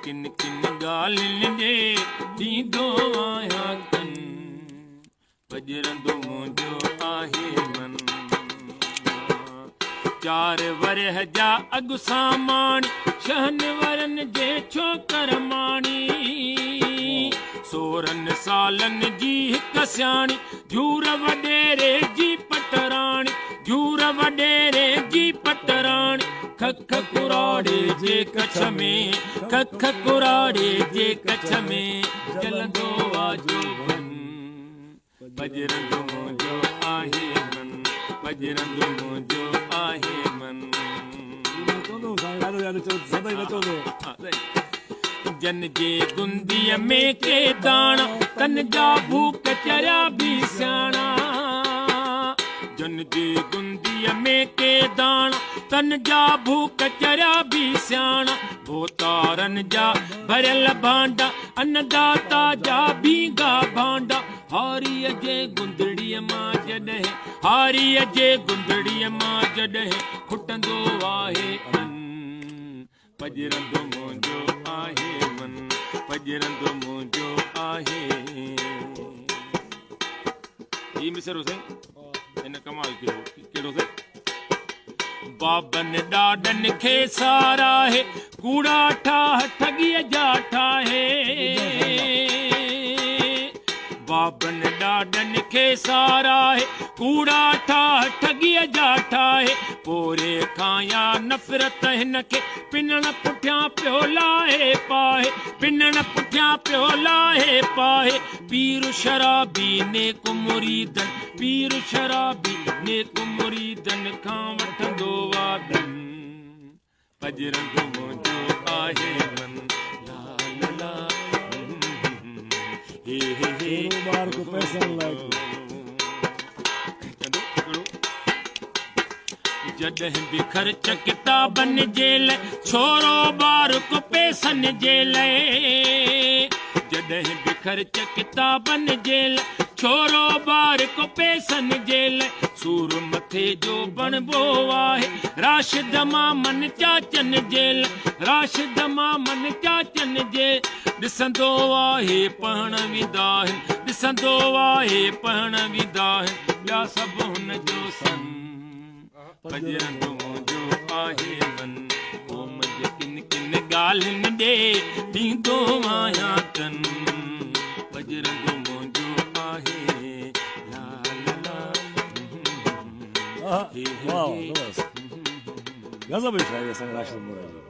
किन किन ॻाल्हियुनि ॾे ॾींदो आहियां कन बजरंदो मुंहिंजो आहे मन चार वरह जा अॻु सामाणी शहन वरनि जे छोकर माणी 16 सालनि जी हिकु सियाणी झूर वॾेरे जी पटराणी झूर वॾेरे जी पटराणी खख कुराड़े जे कच्छ में खख कुराड़े जे कच्छ में जलंदो आजो बन बजरंग मुंहिंजो आहे मन बजरंग मुंहिंजो आहे मन जन जे गुंदीअ में के दाणा तन जा भूख चरिया बि सियाणा जन जे गुंदीअ में के दाणा तन जा भूख चरिया बि सियाणा भोतारनि जा भरियल भांडा अन्नदाता जा बींगा भांडा हारीअ जे गुंदड़ीअ मां जॾहिं हारीअ जे गुंदड़ीअ मां जॾहिं खुटंदो आहे मन बजरंग मुंहिंजो आहे मन बजरंग मुंहिंजो आहे ही मिसरो से इन कमाल कहिड़ो से बाबन ॾाॾनि खे सारा है कूड़ा ठाह ठॻीअ जा ठाहे बाबन ॾाॾनि खे सारा है कूड़ा ठाह ठॻीअ जा ठाहे पोरे खां या नफ़रत हिन खे पिनण पुठियां पियो लाहे पाहे पिनण पुठियां पियो लाहे पाहे पीर शराबी नेक मुरीदन पीर शराबी नेक मुरीदन खां वठंदो वादन बजरंग मुंहिंजो आहे मन ला ला ला हे हे हे बार को पैसा जॾहिं बि ख़र्च किताबनि जे लाइ छोरो ॿार को पैसनि जे लाइ जॾहिं बि ख़र्च किताबनि जे लाइ छोरो ॿार को पैसनि जे लाइ सूर मथे जो बणबो आहे राशिद मामन चाचनि जे लाइ राशिद मामन चाचनि जे ॾिसंदो आहे पढ़ण वेंदा आहिनि ॾिसंदो आहे पढ़ण वेंदा आहिनि ॿिया सभु हुन जो सन बजरंग मुंहिंजो आहे मन क़ौम जे किन किन ॻाल्हियुनि ॾे ॾींदो आहियां कन बजरंग मुंहिंजो आहे ला ला ला Wow, gazabı şahane sen Raşid Murat.